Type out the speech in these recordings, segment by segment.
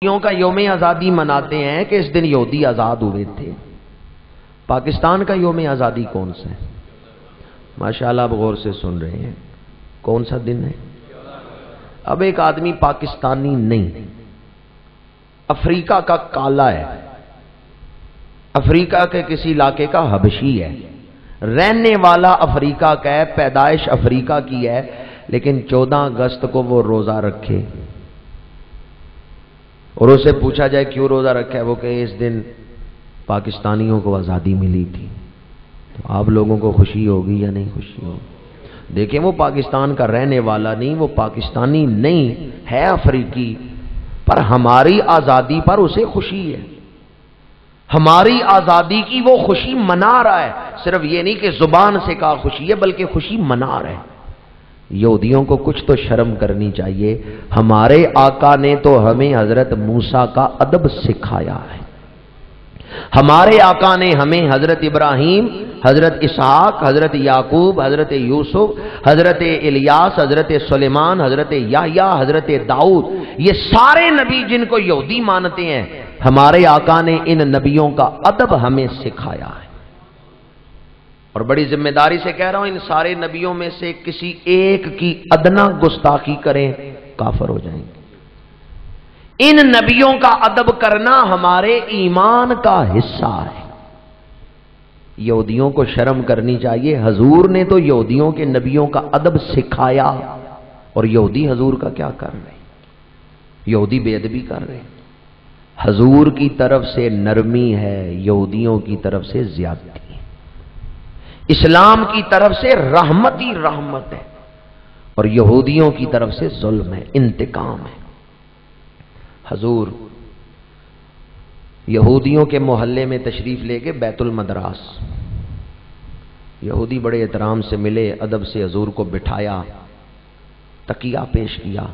کا یوم آزادی مناتے ہیں کہ اس دن یہودی آزاد ہوئے تھے۔ پاکستان کا یوم آزادی کون سا ہے؟ ماشاءاللہ آپ غور سے سن رہے ہیں، کون سا دن ہے؟ اب ایک آدمی پاکستانی نہیں، افریقہ کا کالا ہے، افریقہ کے کسی علاقے کا حبشی ہے، رہنے والا افریقہ کا ہے، پیدائش افریقہ کی ہے، لیکن 14 اگست کو وہ روزہ رکھے اور اسے پوچھا جائے کیوں روزہ رکھا ہے، وہ کہ اس دن پاکستانیوں کو آزادی ملی تھی۔ تو آپ لوگوں کو خوشی ہوگی یا نہیں خوشی ہوگی؟ دیکھیں وہ پاکستان کا رہنے والا نہیں، وہ پاکستانی نہیں ہے، افریقی، پر ہماری آزادی پر اسے خوشی ہے، ہماری آزادی کی وہ خوشی منا رہا ہے۔ صرف یہ نہیں کہ زبان سے کہا خوشی ہے، بلکہ خوشی منا رہا ہے۔ یہودیوں کو کچھ تو شرم کرنی چاہیے، ہمارے آقا نے تو ہمیں حضرت موسیٰ کا ادب سکھایا ہے، ہمارے آقا نے ہمیں حضرت ابراہیم، حضرت اسحاق، حضرت یعقوب، حضرت یوسف، حضرت الیاس، حضرت سلیمان، حضرت یحییٰ، حضرت داؤد، یہ سارے نبی جن کو یہودی مانتے ہیں، ہمارے آقا نے ان نبیوں کا ادب ہمیں سکھایا ہے۔ اور بڑی ذمہ داری سے کہہ رہا ہوں، ان سارے نبیوں میں سے کسی ایک کی ادنا گستاخی کریں کافر ہو جائیں گے۔ ان نبیوں کا ادب کرنا ہمارے ایمان کا حصہ ہے۔ یہودیوں کو شرم کرنی چاہیے، حضور نے تو یہودیوں کے نبیوں کا ادب سکھایا، اور یہودی حضور کا کیا کر رہے ہیں؟ یہودی بے ادبی کر رہے ہیں۔ حضور کی طرف سے نرمی ہے، یہودیوں کی طرف سے زیادتی ہے۔ اسلام کی طرف سے رحمت ہی رحمت ہے، اور یہودیوں کی طرف سے ظلم ہے، انتقام ہے۔ حضور یہودیوں کے محلے میں تشریف لے کے بیت المدراس، یہودی بڑے احترام سے ملے، ادب سے حضور کو بٹھایا، تکیہ پیش کیا،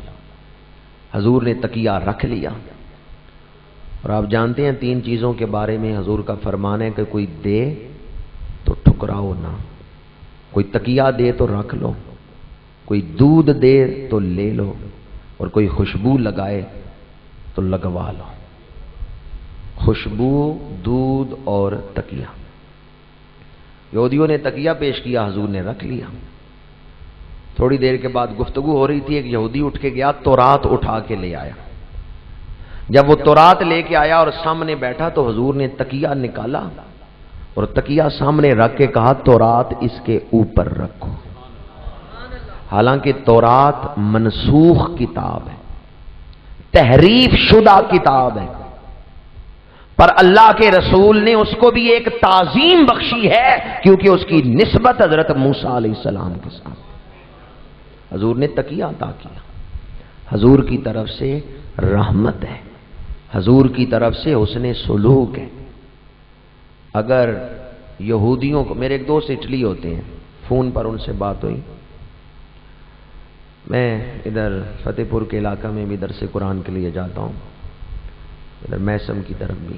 حضور نے تکیہ رکھ لیا، اور آپ جانتے ہیں 3 چیزوں کے بارے میں حضور کا فرمان ہے کہ کوئی دے تو ٹھکراؤ نہ، کوئی تکیہ دے تو رکھ لو، کوئی دودھ دے تو لے لو، اور کوئی خوشبو لگائے تو لگوا لو۔ خوشبو، دودھ اور تکیہ۔ یہودیوں نے تکیہ پیش کیا، حضور نے رکھ لیا۔ تھوڑی دیر کے بعد گفتگو ہو رہی تھی، ایک یہودی اٹھ کے گیا، تورات اٹھا کے لے آیا۔ جب وہ تورات لے کے آیا اور سامنے بیٹھا تو حضور نے تکیہ نکالا اور تکیہ سامنے رکھ کے کہا تورات اس کے اوپر رکھو۔ حالانکہ تورات منسوخ کتاب ہے، تحریف شدہ کتاب ہے، پر اللہ کے رسول نے اس کو بھی ایک تعظیم بخشی ہے، کیونکہ اس کی نسبت حضرت موسیٰ علیہ السلام کے ساتھ۔ حضور نے تکیہ عطا کیا۔ حضور کی طرف سے رحمت ہے، حضور کی طرف سے حسن سلوک ہے۔ اگر یہودیوں کو، میرے ایک دوست اٹلی ہوتے ہیں، فون پر ان سے بات ہوئی، میں ادھر فتح پور کے علاقہ میں بھی درس قرآن کے لیے جاتا ہوں، ادھر میسم کی طرف بھی،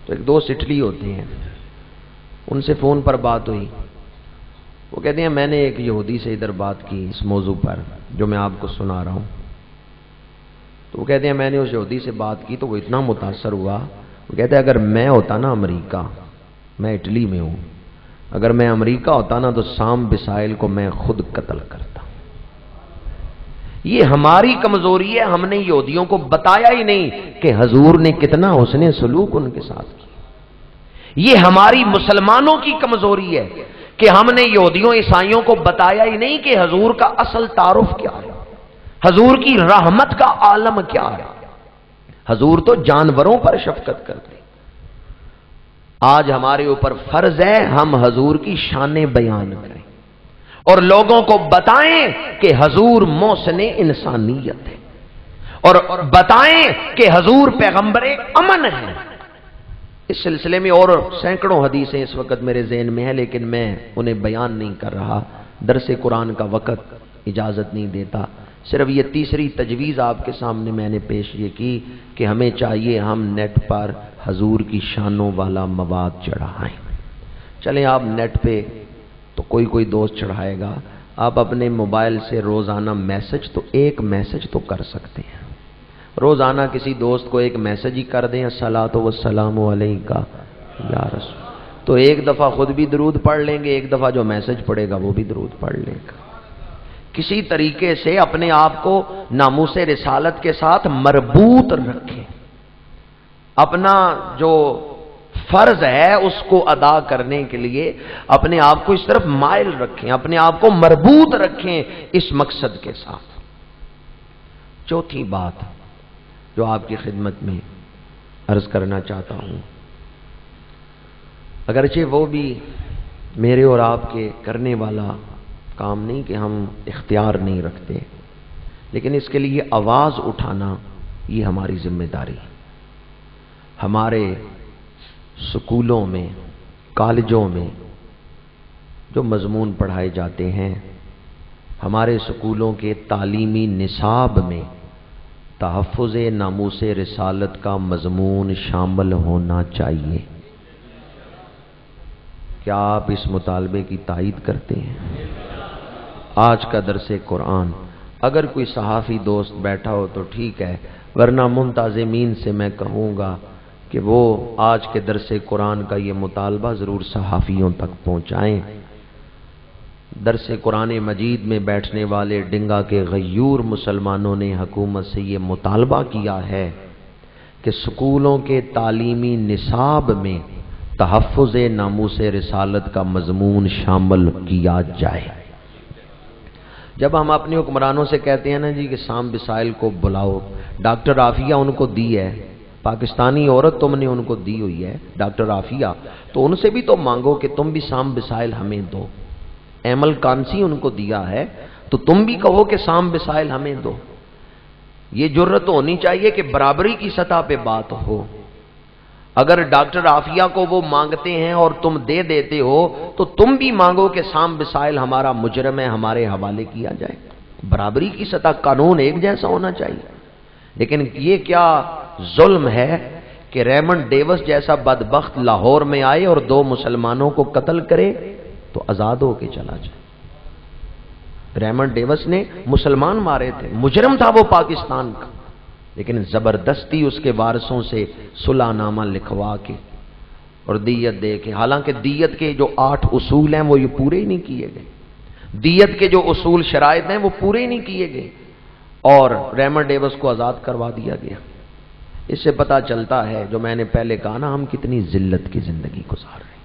تو ایک دوست اٹلی ہوتے ہیں، ان سے فون پر بات ہوئی، وہ کہتے ہیں میں نے ایک یہودی سے ادھر بات کی اس موضوع پر جو میں آپ کو سنا رہا ہوں، تو وہ کہتے ہیں میں نے اس یہودی سے بات کی تو وہ اتنا متاثر ہوا، وہ کہتے ہیں اگر میں ہوتا نا امریکہ، میں اٹلی میں ہوں، اگر میں امریکہ ہوتا نا تو سام بسائل کو میں خود قتل کرتا۔ یہ ہماری کمزوری ہے، ہم نے یہودیوں کو بتایا ہی نہیں کہ حضور نے کتنا حسن سلوک ان کے ساتھ کیا۔ یہ ہماری مسلمانوں کی کمزوری ہے کہ ہم نے یہودیوں عیسائیوں کو بتایا ہی نہیں کہ حضور کا اصل تعارف کیا ہے، حضور کی رحمت کا عالم کیا ہے۔ حضور تو جانوروں پر شفقت کرتے۔ آج ہمارے اوپر فرض ہے ہم حضور کی شانیں بیان کریں اور لوگوں کو بتائیں کہ حضور محسن انسانیت ہے، اور بتائیں کہ حضور پیغمبر امن ہے۔ اس سلسلے میں اور سینکڑوں حدیثیں اس وقت میرے ذہن میں ہیں، لیکن میں انہیں بیان نہیں کر رہا، درس قرآن کا وقت اجازت نہیں دیتا۔ صرف یہ تیسری تجویز آپ کے سامنے میں نے پیش یہ کی کہ ہمیں چاہیے ہم نیٹ پر حضور کی شانوں والا مواد چڑھائیں۔ چلیں آپ نیٹ پہ تو کوئی دوست چڑھائے گا، آپ اپنے موبائل سے روزانہ میسج تو ایک میسج تو کر سکتے ہیں، روزانہ کسی دوست کو ایک میسج ہی کر دیں الصلاۃ والسلام علیکہ یا رسول، تو ایک دفعہ خود بھی درود پڑھ لیں گے، ایک دفعہ جو میسج پڑھے گا وہ بھی درود پڑھ لے گا۔ کسی طریقے سے اپنے آپ کو ناموس رسالت کے ساتھ مربوط رکھیں، اپنا جو فرض ہے اس کو ادا کرنے کے لیے اپنے آپ کو اس طرف مائل رکھیں، اپنے آپ کو مربوط رکھیں اس مقصد کے ساتھ۔ چوتھی بات جو آپ کی خدمت میں عرض کرنا چاہتا ہوں، اگرچہ وہ بھی میرے اور آپ کے کرنے والا کام نہیں کہ ہم اختیار نہیں رکھتے، لیکن اس کے لیے آواز اٹھانا یہ ہماری ذمہ داری ہے۔ ہمارے سکولوں میں، کالجوں میں جو مضمون پڑھائے جاتے ہیں، ہمارے سکولوں کے تعلیمی نصاب میں تحفظ ناموس رسالت کا مضمون شامل ہونا چاہیے۔ کیا آپ اس مطالبے کی تائید کرتے ہیں؟ آج کا درس قرآن اگر کوئی صحافی دوست بیٹھا ہو تو ٹھیک ہے، ورنہ منتظمین سے میں کہوں گا کہ وہ آج کے درس قرآن کا یہ مطالبہ ضرور صحافیوں تک پہنچائیں۔ درس قرآن مجید میں بیٹھنے والے ڈنگا کے غیور مسلمانوں نے حکومت سے یہ مطالبہ کیا ہے کہ سکولوں کے تعلیمی نصاب میں تحفظ ناموس رسالت کا مضمون شامل کیا جائے۔ جب ہم اپنے حکمرانوں سے کہتے ہیں نا جی کہ سام بسائل کو بلاؤ، ڈاکٹر عافیہ ان کو دی ہے، پاکستانی عورت تم نے ان کو دی ہوئی ہے ڈاکٹر عافیہ، تو ان سے بھی تو مانگو کہ تم بھی سام بسائل ہمیں دو۔ ایمل کانسی ان کو دیا ہے تو تم بھی کہو کہ سام بسائل ہمیں دو۔ یہ جرت ہونی چاہیے کہ برابری کی سطح پہ بات ہو۔ اگر ڈاکٹر عافیہ کو وہ مانگتے ہیں اور تم دے دیتے ہو تو تم بھی مانگو کہ سام بسائل ہمارا مجرم ہے، ہمارے حوالے کیا جائے۔ برابری کی سطح، قانون ایک جیسا ہونا چاہیے۔ لیکن یہ کیا ظلم ہے کہ ریمنڈ ڈیوس جیسا بدبخت لاہور میں آئے اور 2 مسلمانوں کو قتل کرے تو آزاد ہو کے چلا جائے۔ ریمنڈ ڈیوس نے مسلمان مارے تھے، مجرم تھا وہ پاکستان کا، لیکن زبردستی اس کے وارثوں سے صلح نامہ لکھوا کے اور دیت دے کے، حالانکہ دیت کے جو 8 اصول ہیں وہ یہ پورے ہی نہیں کیے گئے، دیت کے جو اصول شرائط ہیں وہ پورے ہی نہیں کیے گئے، اور ریمنڈ ڈیوس کو آزاد کروا دیا گیا۔ اس سے پتہ چلتا ہے، جو میں نے پہلے کہا نا، ہم کتنی ذلت کی زندگی گزار رہے ہیں،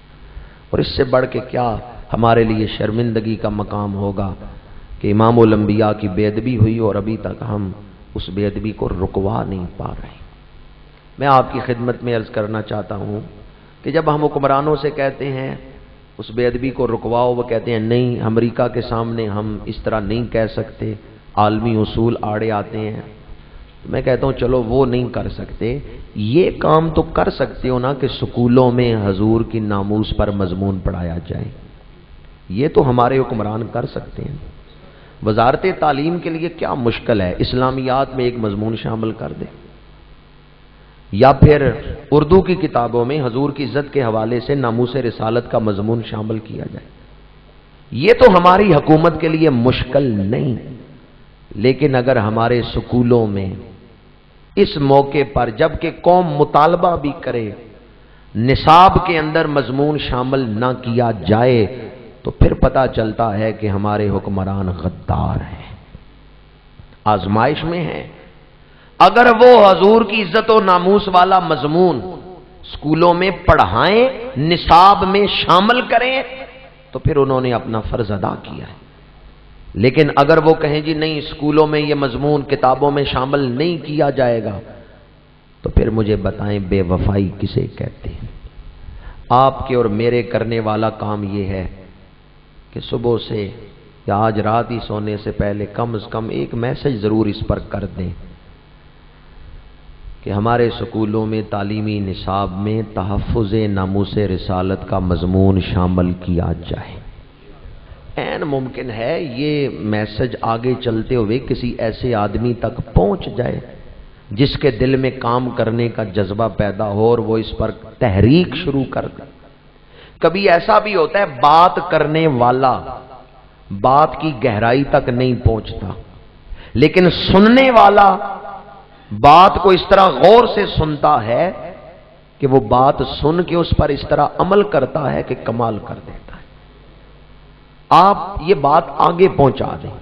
اور اس سے بڑھ کے کیا ہمارے لیے شرمندگی کا مقام ہوگا کہ امام الانبیاء کی بے ادبی ہوئی اور ابھی تک ہم اس بے ادبی کو رکوا نہیں پا رہے۔ میں آپ کی خدمت میں عرض کرنا چاہتا ہوں کہ جب ہم حکمرانوں سے کہتے ہیں اس بے ادبی کو رکواؤ، وہ کہتے ہیں نہیں، امریکہ کے سامنے ہم اس طرح نہیں کہہ سکتے، عالمی اصول آڑے آتے ہیں۔ میں کہتا ہوں چلو وہ نہیں کر سکتے، یہ کام تو کر سکتے ہو نا کہ سکولوں میں حضور کی ناموس پر مضمون پڑھایا جائے۔ یہ تو ہمارے حکمران کر سکتے ہیں۔ وزارت تعلیم کے لیے کیا مشکل ہے، اسلامیات میں ایک مضمون شامل کر دے، یا پھر اردو کی کتابوں میں حضور کی عزت کے حوالے سے ناموس رسالت کا مضمون شامل کیا جائے۔ یہ تو ہماری حکومت کے لیے مشکل نہیں، لیکن اگر ہمارے سکولوں میں اس موقع پر جب کہ قوم مطالبہ بھی کرے نصاب کے اندر مضمون شامل نہ کیا جائے تو پھر پتہ چلتا ہے کہ ہمارے حکمران غدار ہیں، آزمائش میں ہیں۔ اگر وہ حضور کی عزت و ناموس والا مضمون سکولوں میں پڑھائیں، نصاب میں شامل کریں، تو پھر انہوں نے اپنا فرض ادا کیا ہے۔ لیکن اگر وہ کہیں جی نہیں، سکولوں میں یہ مضمون کتابوں میں شامل نہیں کیا جائے گا، تو پھر مجھے بتائیں بے وفائی کسے کہتے ہیں؟ آپ کے اور میرے کرنے والا کام یہ ہے کہ صبح سے یا آج رات ہی سونے سے پہلے کم از کم ایک میسج ضرور اس پر کر دیں کہ ہمارے سکولوں میں تعلیمی نصاب میں تحفظ ناموس رسالت کا مضمون شامل کیا جائے۔ این ممکن ہے یہ میسج آگے چلتے ہوئے کسی ایسے آدمی تک پہنچ جائے جس کے دل میں کام کرنے کا جذبہ پیدا ہو اور وہ اس پر تحریک شروع کر دے۔ کبھی ایسا بھی ہوتا ہے بات کرنے والا بات کی گہرائی تک نہیں پہنچتا، لیکن سننے والا بات کو اس طرح غور سے سنتا ہے کہ وہ بات سن کے اس پر اس طرح عمل کرتا ہے کہ کمال کر دیتا ہے۔ آپ یہ بات آگے پہنچا دیں،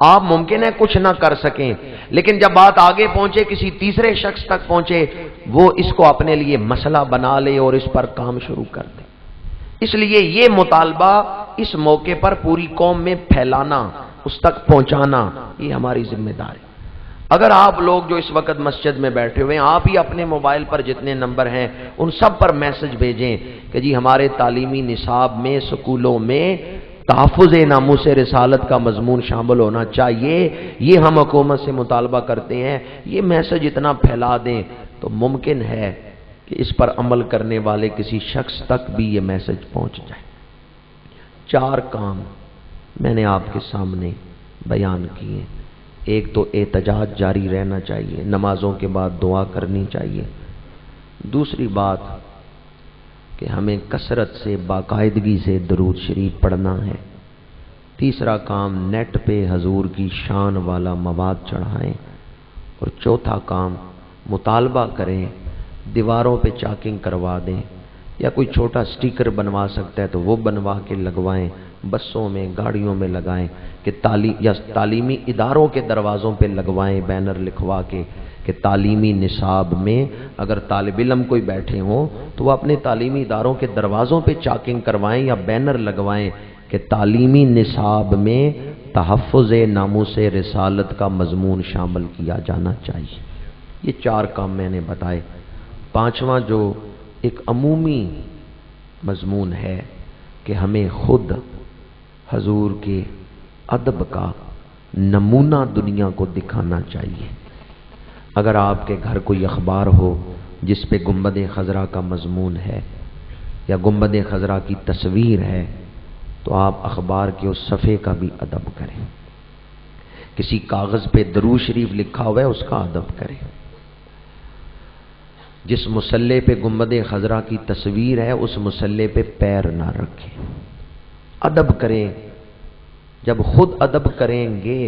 آپ ممکن ہے کچھ نہ کر سکیں، لیکن جب بات آگے پہنچے، کسی تیسرے شخص تک پہنچے، وہ اس کو اپنے لیے مسئلہ بنا لے اور اس پر کام شروع کر دے۔ اس لیے یہ مطالبہ اس موقع پر پوری قوم میں پھیلانا، اس تک پہنچانا، یہ ہماری ذمہ داری ہے۔ اگر آپ لوگ جو اس وقت مسجد میں بیٹھے ہوئے ہیں، آپ ہی اپنے موبائل پر جتنے نمبر ہیں ان سب پر میسج بھیجیں کہ جی ہمارے تعلیمی نصاب میں، سکولوں میں تحفظ ناموس رسالت کا مضمون شامل ہونا چاہیے، یہ ہم حکومت سے مطالبہ کرتے ہیں۔ یہ میسج اتنا پھیلا دیں تو ممکن ہے کہ اس پر عمل کرنے والے کسی شخص تک بھی یہ میسج پہنچ جائے۔ 4 کام میں نے آپ کے سامنے بیان کیے۔ ایک تو احتجاج جاری رہنا چاہیے، نمازوں کے بعد دعا کرنی چاہیے۔ دوسری بات کہ ہمیں کثرت سے، باقاعدگی سے درود شریف پڑھنا ہے۔ تیسرا کام نیٹ پہ حضور کی شان والا مواد چڑھائیں۔ اور چوتھا کام مطالبہ کریں، دیواروں پہ چاکنگ کروا دیں، یا کوئی چھوٹا سٹیکر بنوا سکتا ہے تو وہ بنوا کے لگوائیں، بسوں میں، گاڑیوں میں لگائیں، کہ تعلیمی اداروں کے دروازوں پہ لگوائیں، بینر لکھوا کے کہ تعلیمی نصاب میں اگر طالب علم کوئی بیٹھے ہوں تو وہ اپنے تعلیمی اداروں کے دروازوں پہ چاکنگ کروائیں یا بینر لگوائیں کہ تعلیمی نصاب میں تحفظ ناموس رسالت کا مضمون شامل کیا جانا چاہیے۔ یہ 4 کام میں نے بتائے۔ 5واں جو ایک عمومی مضمون ہے کہ ہمیں خود حضور کے ادب کا نمونہ دنیا کو دکھانا چاہیے۔ اگر آپ کے گھر کوئی اخبار ہو جس پہ گنبد خضرا کا مضمون ہے یا گنبد خضرا کی تصویر ہے تو آپ اخبار کے اس صفحے کا بھی ادب کریں۔ کسی کاغذ پہ درود شریف لکھا ہوا ہے اس کا ادب کریں۔ جس مصلی پہ گنبد خضرا کی تصویر ہے اس مصلی پہ پیر نہ رکھیں، ادب کریں۔ جب خود ادب کریں گے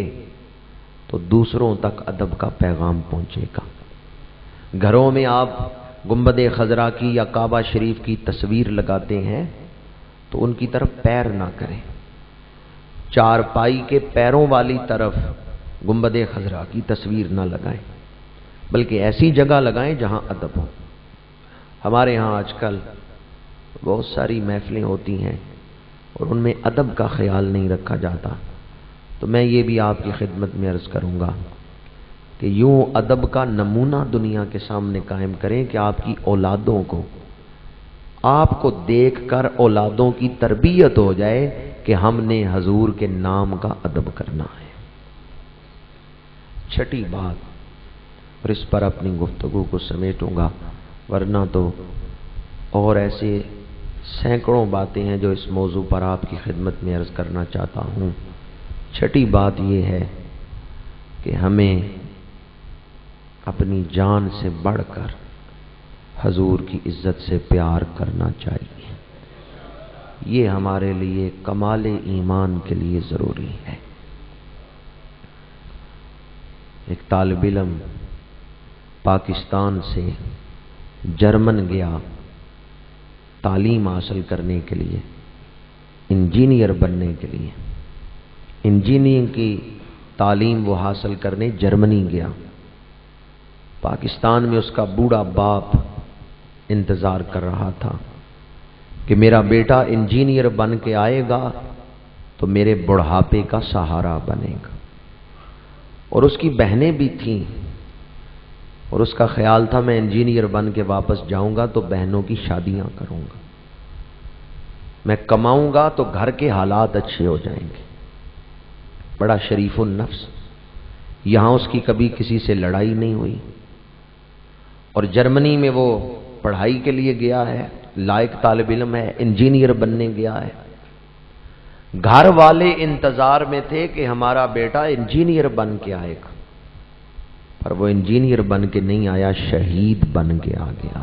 تو دوسروں تک ادب کا پیغام پہنچے گا۔ گھروں میں آپ گنبد خضرا کی یا کعبہ شریف کی تصویر لگاتے ہیں تو ان کی طرف پیر نہ کریں، چارپائی کے پیروں والی طرف گنبد خضرا کی تصویر نہ لگائیں، بلکہ ایسی جگہ لگائیں جہاں ادب ہو۔ ہمارے ہاں آج کل بہت ساری محفلیں ہوتی ہیں اور ان میں ادب کا خیال نہیں رکھا جاتا، تو میں یہ بھی آپ کی خدمت میں عرض کروں گا کہ یوں ادب کا نمونہ دنیا کے سامنے قائم کریں کہ آپ کی اولادوں کو، آپ کو دیکھ کر اولادوں کی تربیت ہو جائے کہ ہم نے حضور کے نام کا ادب کرنا ہے۔ 6ٹھی بات، اور اس پر اپنی گفتگو کو سمیٹوں گا ورنہ تو اور ایسے سینکڑوں باتیں ہیں جو اس موضوع پر آپ کی خدمت میں عرض کرنا چاہتا ہوں۔ 6ٹھی بات یہ ہے کہ ہمیں اپنی جان سے بڑھ کر حضور کی عزت سے پیار کرنا چاہیے۔ یہ ہمارے لیے کمال ایمان کے لیے ضروری ہے۔ ایک طالب علم پاکستان سے جرمن گیا تعلیم حاصل کرنے کے لیے، انجینئر بننے کے لیے۔ انجینئرنگ کی تعلیم وہ حاصل کرنے جرمنی گیا۔ پاکستان میں اس کا بوڑھا باپ انتظار کر رہا تھا کہ میرا بیٹا انجینئر بن کے آئے گا تو میرے بڑھاپے کا سہارا بنے گا، اور اس کی بہنیں بھی تھیں، اور اس کا خیال تھا میں انجینئر بن کے واپس جاؤں گا تو بہنوں کی شادیاں کروں گا، میں کماؤں گا تو گھر کے حالات اچھے ہو جائیں گے۔ بڑا شریف النفس، یہاں اس کی کبھی کسی سے لڑائی نہیں ہوئی، اور جرمنی میں وہ پڑھائی کے لیے گیا ہے، لائق طالب علم ہے، انجینئر بننے گیا ہے۔ گھر والے انتظار میں تھے کہ ہمارا بیٹا انجینئر بن کے آئے گا، پر وہ انجینئر بن کے نہیں آیا، شہید بن کے آ گیا۔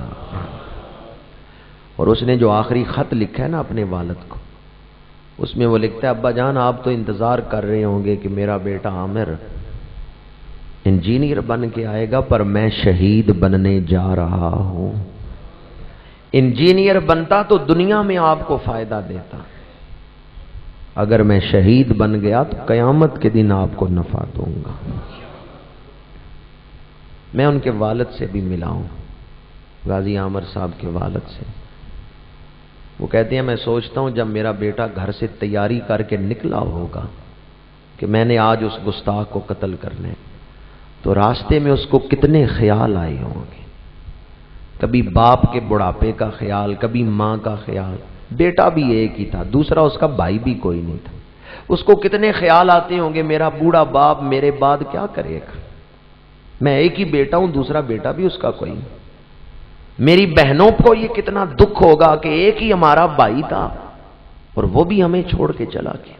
اور اس نے جو آخری خط لکھا ہے نا اپنے والد کو، اس میں وہ لکھتا ہے ابا جان آپ تو انتظار کر رہے ہوں گے کہ میرا بیٹا عامر انجینئر بن کے آئے گا پر میں شہید بننے جا رہا ہوں۔ انجینئر بنتا تو دنیا میں آپ کو فائدہ دیتا، اگر میں شہید بن گیا تو قیامت کے دن آپ کو نفع دوں گا۔ میں ان کے والد سے بھی ملا ہوں، غازی عامر صاحب کے والد سے۔ وہ کہتے ہیں میں سوچتا ہوں جب میرا بیٹا گھر سے تیاری کر کے نکلا ہوگا کہ میں نے آج اس گستاخ کو قتل کرنا ہے، تو راستے میں اس کو کتنے خیال آئے ہوں گے، کبھی باپ کے بڑھاپے کا خیال، کبھی ماں کا خیال۔ بیٹا بھی ایک ہی تھا، دوسرا اس کا بھائی بھی کوئی نہیں تھا۔ اس کو کتنے خیال آتے ہوں گے میرا بوڑھا باپ میرے بعد کیا کرے گا، میں ایک ہی بیٹا ہوں، دوسرا بیٹا بھی اس کا کوئی نہیں۔ میری بہنوں کو یہ کتنا دکھ ہوگا کہ ایک ہی ہمارا بھائی تھا اور وہ بھی ہمیں چھوڑ کے چلا گیا۔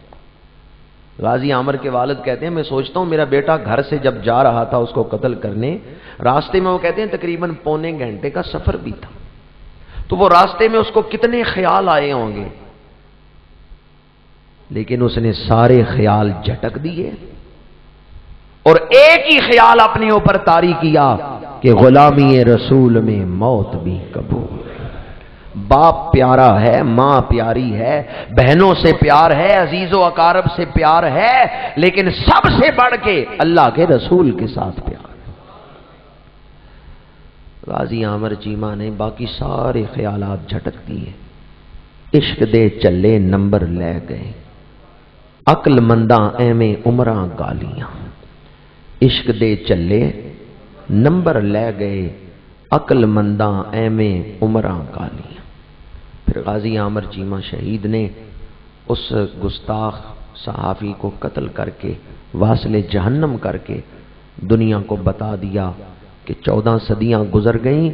غازی عامر کے والد کہتے ہیں میں سوچتا ہوں میرا بیٹا گھر سے جب جا رہا تھا اس کو قتل کرنے، راستے میں وہ کہتے ہیں تقریباً پونے گھنٹے کا سفر بھی تھا، تو وہ راستے میں اس کو کتنے خیال آئے ہوں گے، لیکن اس نے سارے خیال جھٹک دیے اور ایک ہی خیال اپنے اوپر طاری کیا کہ غلامی رسول میں موت بھی قبول۔ باپ پیارا ہے، ماں پیاری ہے، بہنوں سے پیار ہے، عزیز و اقارب سے پیار ہے، لیکن سب سے بڑھ کے اللہ کے رسول کے ساتھ پیار ہے۔ غازی عامر چیمہ نے باقی سارے خیالات جھٹک دیے۔ عشق دے چلے نمبر لے گئے، عقل منداں ایویں عمراں گالیاں۔ عشق دے چلے نمبر لے گئے، عقل منداں ایویں عمراں گالیاں۔ پھر غازی عامر چیمہ شہید نے اس گستاخ صحافی کو قتل کر کے واصل جہنم کر کے دنیا کو بتا دیا کہ 14 صدیاں گزر گئیں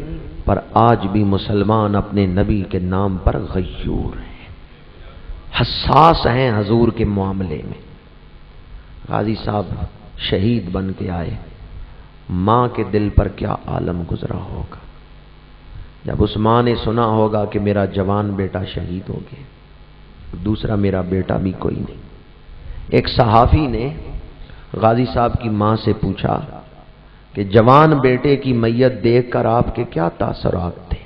پر آج بھی مسلمان اپنے نبی کے نام پر غیور ہیں، حساس ہیں حضور کے معاملے میں۔ غازی صاحب شہید بن کے آئے، ماں کے دل پر کیا عالم گزرا ہوگا جب اس ماں نے سنا ہوگا کہ میرا جوان بیٹا شہید ہو گیا، دوسرا میرا بیٹا بھی کوئی نہیں۔ ایک صحافی نے غازی صاحب کی ماں سے پوچھا کہ جوان بیٹے کی میت دیکھ کر آپ کے کیا تاثرات تھے؟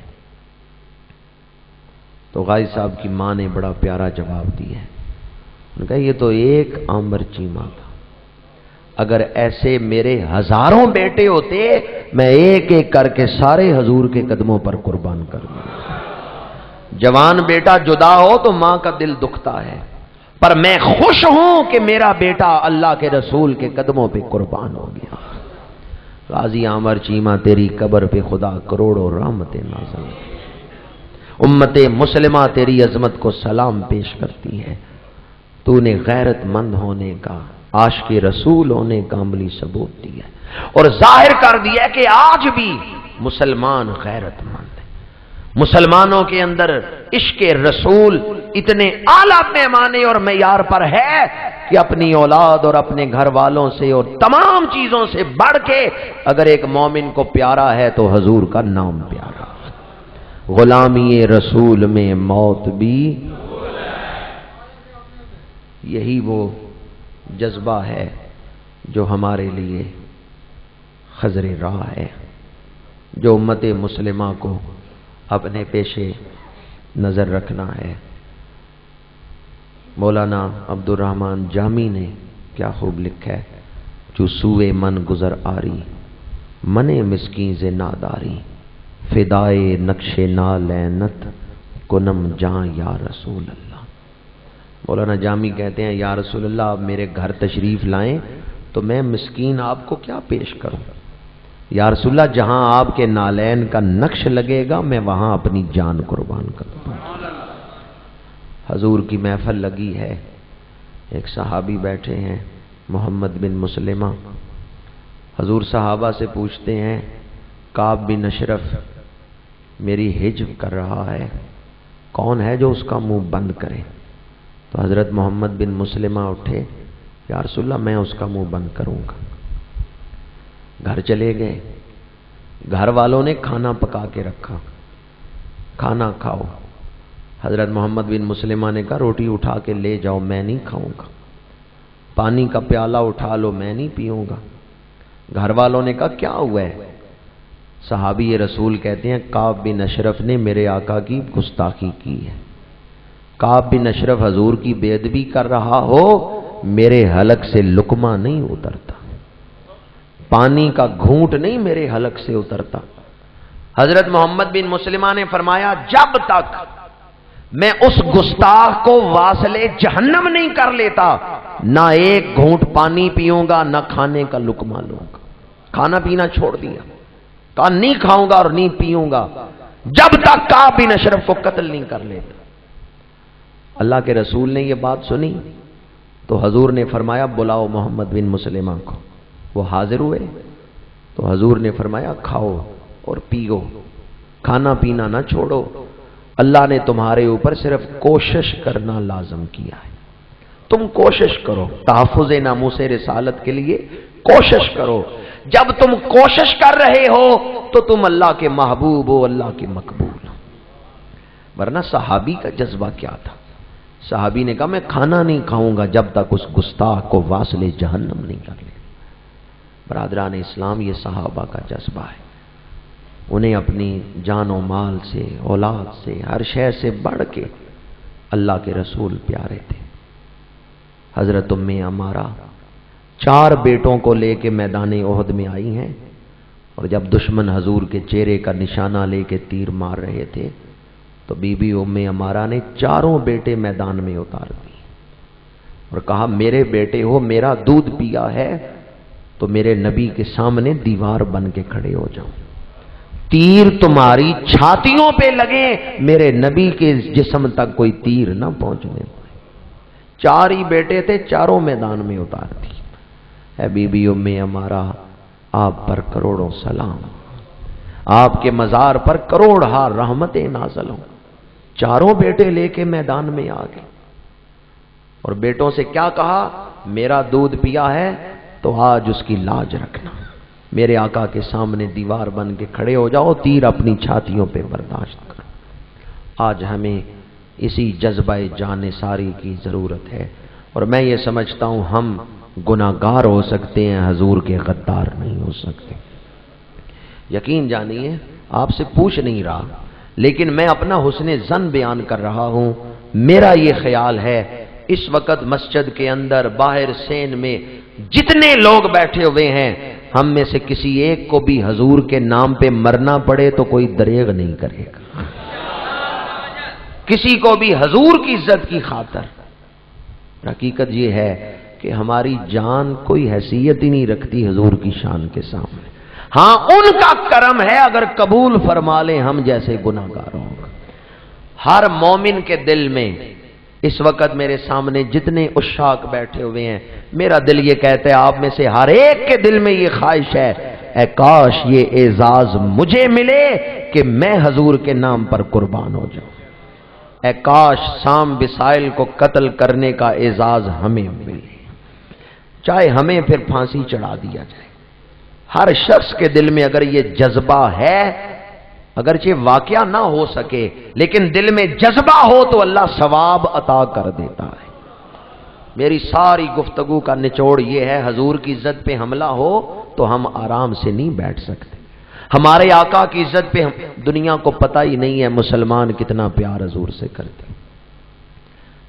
تو غازی صاحب کی ماں نے بڑا پیارا جواب دیا ہے، انہوں نے کہا یہ تو ایک عامر چیمہ تھا، اگر ایسے میرے ہزاروں بیٹے ہوتے میں ایک ایک کر کے سارے حضور کے قدموں پر قربان کر دوں۔ جوان بیٹا جدا ہو تو ماں کا دل دکھتا ہے، پر میں خوش ہوں کہ میرا بیٹا اللہ کے رسول کے قدموں پہ قربان ہو گیا۔ غازی عامر چیمہ تیری قبر پہ خدا کروڑوں رحمتیں نازل، امت مسلمہ تیری عظمت کو سلام پیش کرتی ہے، تو نے غیرت مند ہونے کا، عاشق رسول ہونے کا عملی ثبوت دیا اور ظاہر کر دیا کہ آج بھی مسلمان غیرت مند ہے۔ مسلمانوں کے اندر عشق رسول اتنے اعلیٰ پیمانے اور معیار پر ہے کہ اپنی اولاد اور اپنے گھر والوں سے اور تمام چیزوں سے بڑھ کے اگر ایک مومن کو پیارا ہے تو حضور کا نام پیارا۔ غلامی رسول میں موت بھی، یہی وہ جذبہ ہے جو ہمارے لیے خضر راہ ہے، جو امت مسلمہ کو اپنے پیشے نظر رکھنا ہے۔ مولانا عبد الرحمن جامی نے کیا خوب لکھا ہے، جو سوئے من گزر آری منے مسکین ز ناداری، فدائے نقش نالینت کنم جاں یا رسول اللہ۔ مولانا جامی کہتے ہیں یا رسول اللہ آپ میرے گھر تشریف لائیں تو میں مسکین آپ کو کیا پیش کروں، یا رسول اللہ جہاں آپ کے نالین کا نقش لگے گا میں وہاں اپنی جان قربان کر دوں۔ حضور کی محفل لگی ہے، ایک صحابی بیٹھے ہیں محمد بن مسلمہ، حضور صحابہ سے پوچھتے ہیں کعب بن اشرف میری حجب کر رہا ہے، کون ہے جو اس کا منہ بند کرے؟ تو حضرت محمد بن مسلمہ اٹھے، یا رسول اللہ میں اس کا منہ بند کروں گا۔ گھر چلے گئے، گھر والوں نے کھانا پکا کے رکھا، کھانا کھاؤ۔ حضرت محمد بن مسلمہ نے کہا روٹی اٹھا کے لے جاؤ میں نہیں کھاؤں گا، پانی کا پیالہ اٹھا لو میں نہیں پیوں گا۔ گھر والوں نے کہا کیا ہوا ہے؟ صحابی رسول کہتے ہیں کعب بن اشرف نے میرے آقا کی گستاخی کی ہے۔ کعب بن اشرف حضور کی بے ادبی کر رہا ہو، میرے حلق سے لقمہ نہیں اترتا، پانی کا گھونٹ نہیں میرے حلق سے اترتا۔ حضرت محمد بن مسلمہ نے فرمایا جب تک میں اس گستاخ کو واصل جہنم نہیں کر لیتا، نہ ایک گھونٹ پانی پیوں گا، نہ کھانے کا لقمہ لوں گا۔ کھانا پینا چھوڑ دیا، کہا نہیں کھاؤں گا اور نہیں پیوں گا جب تک کعب بن اشرف کو قتل نہیں کر لیتا۔ اللہ کے رسول نے یہ بات سنی تو حضور نے فرمایا بلاؤ محمد بن مسلمہ کو۔ وہ حاضر ہوئے تو حضور نے فرمایا کھاؤ اور پیو، کھانا پینا نہ چھوڑو، اللہ نے تمہارے اوپر صرف کوشش کرنا لازم کیا ہے، تم کوشش کرو، تحفظ ناموس رسالت کے لیے کوشش کرو۔ جب تم کوشش کر رہے ہو تو تم اللہ کے محبوب ہو، اللہ کے مقبول ہو۔ ورنہ صحابی کا جذبہ کیا تھا؟ صحابی نے کہا میں کھانا نہیں کھاؤں گا جب تک اس گستاخ کو واصل جہنم نہیں کر لے۔ برادران اسلام، یہ صحابہ کا جذبہ ہے، انہیں اپنی جان و مال سے، اولاد سے، ہر شے سے بڑھ کے اللہ کے رسول پیارے تھے۔ حضرت ام عمارہ 4 بیٹوں کو لے کے میدان احد میں آئی ہیں، اور جب دشمن حضور کے چہرے کا نشانہ لے کے تیر مار رہے تھے تو بی بی ام عمارہ نے 4 بیٹے میدان میں اتار دیے اور کہا میرے بیٹے ہو، میرا دودھ پیا ہے تو میرے نبی کے سامنے دیوار بن کے کھڑے ہو جاؤ، تیر تمہاری چھاتیوں پہ لگے، میرے نبی کے جسم تک کوئی تیر نہ پہنچنے پائے۔ 4 ہی بیٹے تھے، 4 میدان میں اتار دی۔ اے بی بی ام عمارہ، آپ پر کروڑوں سلام، آپ کے مزار پر کروڑہا رحمتیں نازل ہوں۔ 4 بیٹے لے کے میدان میں آ گئے اور بیٹوں سے کیا کہا؟ میرا دودھ پیا ہے تو آج اس کی لاج رکھنا، میرے آقا کے سامنے دیوار بن کے کھڑے ہو جاؤ، تیر اپنی چھاتیوں پہ برداشت کرو۔ آج ہمیں اسی جذبہ جان ساری کی ضرورت ہے، اور میں یہ سمجھتا ہوں ہم گناہگار ہو سکتے ہیں، حضور کے غدار نہیں ہو سکتے۔ یقین جانیے، آپ سے پوچھ نہیں رہا، لیکن میں اپنا حسن ظن بیان کر رہا ہوں۔ میرا یہ خیال ہے اس وقت مسجد کے اندر، باہر سین میں جتنے لوگ بیٹھے ہوئے ہیں، ہم میں سے کسی ایک کو بھی حضور کے نام پہ مرنا پڑے تو کوئی دریغ نہیں کرے گا، کسی کو بھی حضور کی عزت کی خاطر۔ حقیقت یہ ہے کہ ہماری جان کوئی حیثیت ہی نہیں رکھتی حضور کی شان کے سامنے۔ ہاں ان کا کرم ہے اگر قبول فرما لیں ہم جیسے گناہگاروں کا۔ ہر مومن کے دل میں اس وقت میرے سامنے جتنے عشاق بیٹھے ہوئے ہیں، میرا دل یہ کہتا ہے آپ میں سے ہر ایک کے دل میں یہ خواہش ہے، اے کاش یہ اعزاز مجھے ملے کہ میں حضور کے نام پر قربان ہو جاؤں، اے کاش سام بسائل کو قتل کرنے کا اعزاز ہمیں ملے، چاہے ہمیں پھر پھانسی چڑھا دیا جائے۔ ہر شخص کے دل میں اگر یہ جذبہ ہے، اگرچہ واقعہ نہ ہو سکے لیکن دل میں جذبہ ہو تو اللہ ثواب عطا کر دیتا ہے۔ میری ساری گفتگو کا نچوڑ یہ ہے، حضور کی عزت پہ حملہ ہو تو ہم آرام سے نہیں بیٹھ سکتے۔ ہمارے آقا کی عزت پہ دنیا کو پتہ ہی نہیں ہے مسلمان کتنا پیار حضور سے کرتے۔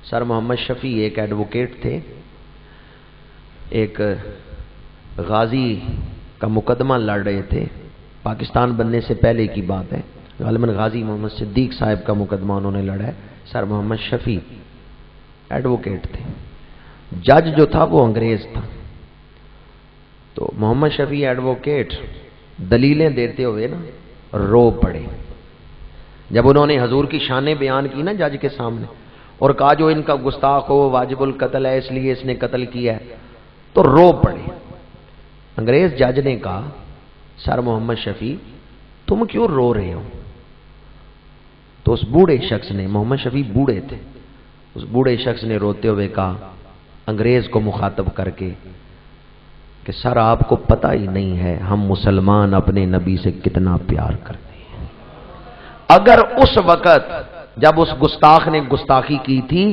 سر محمد شفیع ایک ایڈوکیٹ تھے، ایک غازی کا مقدمہ لڑ رہے تھے، پاکستان بننے سے پہلے کی بات ہے، غالباً غازی محمد صدیق صاحب کا مقدمہ انہوں نے لڑا ہے۔ سر محمد شفیع ایڈوکیٹ تھے، جج جو تھا وہ انگریز تھا، تو محمد شفیع ایڈوکیٹ دلیلیں دیتے ہوئے نا رو پڑے جب انہوں نے حضور کی شانیں بیان کی نا جج کے سامنے، اور کہا جو ان کا گستاخ ہو وہ واجب القتل ہے، اس لیے اس نے قتل کیا ہے، تو رو پڑے۔ انگریز جج نے کہا سر محمد شفیع تم کیوں رو رہے ہو؟ تو اس بوڑھے شخص نے، محمد شفیع بوڑھے تھے، اس بوڑھے شخص نے روتے ہوئے کہا انگریز کو مخاطب کر کے کہ سر آپ کو پتہ ہی نہیں ہے ہم مسلمان اپنے نبی سے کتنا پیار کرتے ہیں۔ اگر اس وقت جب اس گستاخ نے گستاخی کی تھی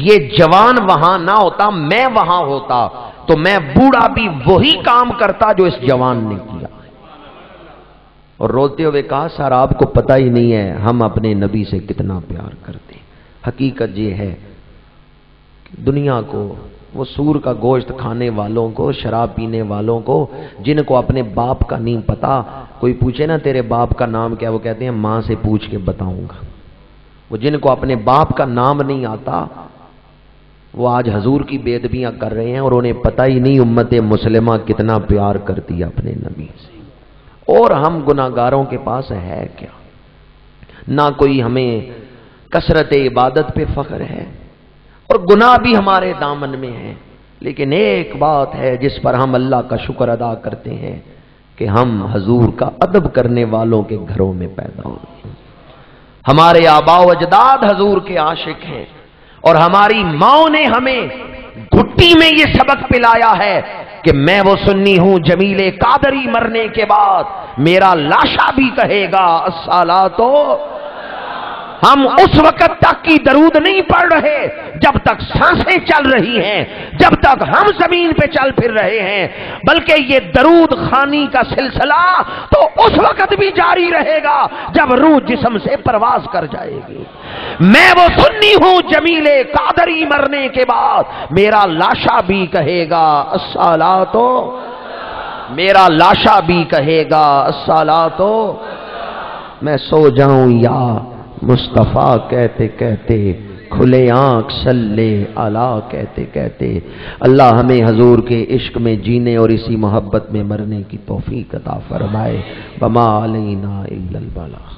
یہ جوان وہاں نہ ہوتا، میں وہاں ہوتا، تو میں بوڑھا بھی وہی کام کرتا جو اس جوان نے کیا۔ اور روتے ہوئے کہا سر آپ کو پتہ ہی نہیں ہے ہم اپنے نبی سے کتنا پیار کرتے ہیں۔ حقیقت یہ ہے کہ دنیا کو، وہ سور کا گوشت کھانے والوں کو، شراب پینے والوں کو، جن کو اپنے باپ کا نہیں پتا، کوئی پوچھے نا تیرے باپ کا نام کیا، وہ کہتے ہیں ماں سے پوچھ کے بتاؤں گا۔ وہ جن کو اپنے باپ کا نام نہیں آتا وہ آج حضور کی بے ادبیاں کر رہے ہیں اور انہیں پتہ ہی نہیں امت مسلمہ کتنا پیار کرتی ہے اپنے نبی سے۔ اور ہم گناہگاروں کے پاس ہے کیا؟ نہ کوئی ہمیں کثرت عبادت پہ فخر ہے اور گناہ بھی ہمارے دامن میں ہے، لیکن ایک بات ہے جس پر ہم اللہ کا شکر ادا کرتے ہیں کہ ہم حضور کا ادب کرنے والوں کے گھروں میں پیدا ہوئے ہیں۔ ہمارے آباء و اجداد حضور کے عاشق ہیں اور ہماری ماں نے ہمیں گھٹی میں یہ سبق پلایا ہے کہ میں وہ سنی ہوں جمیل قادری مرنے کے بعد میرا لاشا بھی کہے گا الصلاۃ۔ ہم اس وقت تک کی درود نہیں پڑھ رہے جب تک سانسیں چل رہی ہیں، جب تک ہم زمین پہ چل پھر رہے ہیں، بلکہ یہ درود خوانی کا سلسلہ تو اس وقت بھی جاری رہے گا جب روح جسم سے پرواز کر جائے گی۔ میں وہ سنی ہوں جمیل قادری مرنے کے بعد میرا لاشا بھی کہے گا الصلاۃ، میرا لاشا بھی کہے گا الصلاۃ۔ میں سو جاؤں یا مصطفیٰ کہتے کہتے، کھلے آنکھ صلی علی کہتے کہتے، اللہ ہمیں حضور کے عشق میں جینے اور اسی محبت میں مرنے کی توفیق عطا فرمائے۔ وما علینا الا البلاغ۔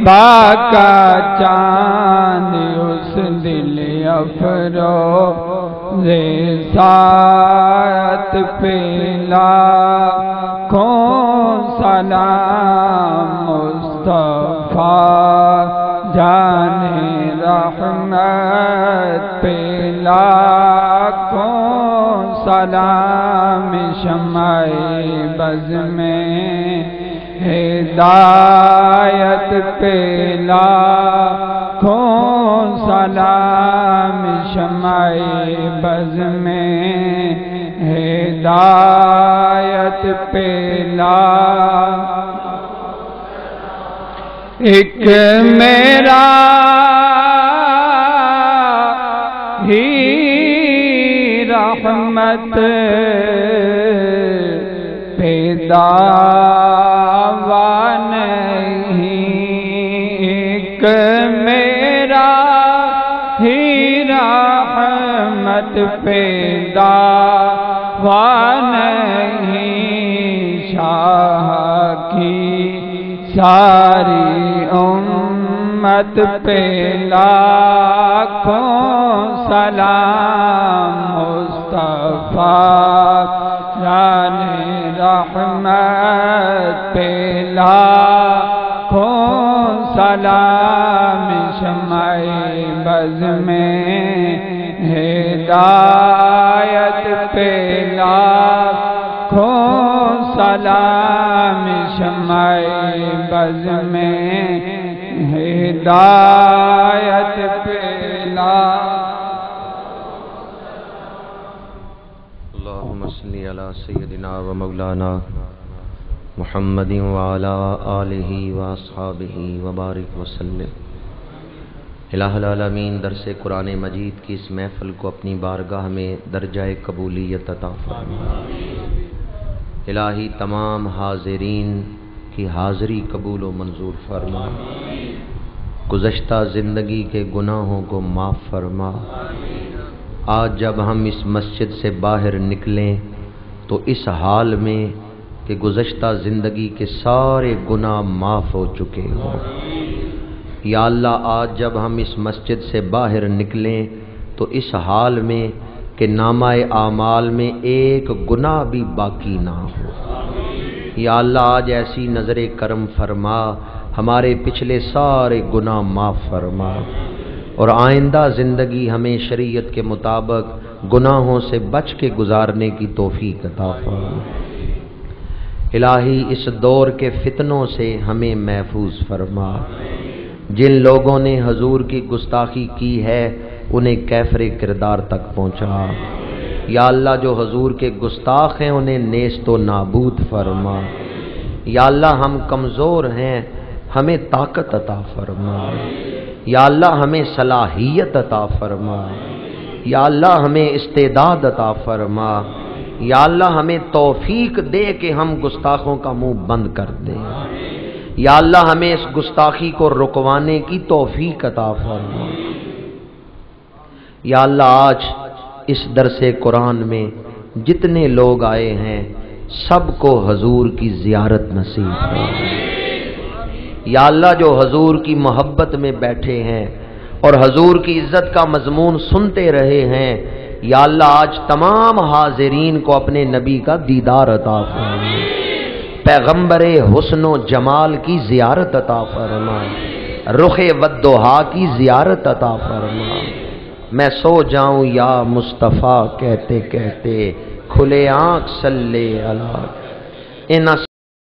باقا چاند اس دل افروز ساعت پہ لاکھوں سلام مصطفیٰ جان رحمت پہ لاکھوں سلام شمع بز میں ہدایت پہ لاکھوں سلام شمع بز میں ہدایت پہ ایک میرا ہی رحمت پیدا ایک میرا ہی رحمت پیدا نہیں، شاہ کی ساری امت پہ لاکھوں سلام مصطفیٰ جان رحمت پہ لاکھوں سلام شمع بز میں ہدایت پہ لاکھوں سلام شمع بز میں ہدایت پہ اللہم صلی علی سیدنا و مولانا محمد وعلی آلہ واصحابہ وبارک وسلم۔ الہ العالمین درس قرآن مجید کی اس محفل کو اپنی بارگاہ میں درجہ قبولیت عطا فرما۔ الہی تمام حاضرین کی حاضری قبول و منظور فرما، گزشتہ زندگی کے گناہوں کو معاف فرما۔ آج جب ہم اس مسجد سے باہر نکلیں تو اس حال میں کہ گزشتہ زندگی کے سارے گناہ معاف ہو چکے ہوں۔ یا اللہ آج جب ہم اس مسجد سے باہر نکلیں تو اس حال میں کہ نامہ اعمال میں ایک گناہ بھی باقی نہ ہو۔ یا اللہ آج ایسی نظر کرم فرما، ہمارے پچھلے سارے گناہ معاف فرما اور آئندہ زندگی ہمیں شریعت کے مطابق گناہوں سے بچ کے گزارنے کی توفیق عطا فرما۔ الہی اس دور کے فتنوں سے ہمیں محفوظ فرما۔ جن لوگوں نے حضور کی گستاخی کی ہے انہیں کیفر کردار تک پہنچا۔ یا اللہ جو حضور کے گستاخ ہیں انہیں نیست و نابود فرما۔ یا اللہ ہم کمزور ہیں، ہمیں طاقت عطا فرما۔ یا اللہ ہمیں صلاحیت عطا فرما۔ یا اللہ ہمیں استعداد عطا فرما۔ یا اللہ ہمیں توفیق دے کہ ہم گستاخوں کا منہ بند کر دیں۔ یا اللہ ہمیں اس گستاخی کو رکوانے کی توفیق عطا فرما۔ یا اللہ آج اس درس قرآن میں جتنے لوگ آئے ہیں سب کو حضور کی زیارت نصیب ہو۔ یا اللہ جو حضور کی محبت میں بیٹھے ہیں اور حضور کی عزت کا مضمون سنتے رہے ہیں، یا اللہ آج تمام حاضرین کو اپنے نبی کا دیدار عطا فرما، پیغمبر حسن و جمال کی زیارت عطا فرما، رخ والضحا کی زیارت عطا فرما۔ میں سو جاؤں یا مصطفیٰ کہتے کہتے، کھلے آنکھ صلی علی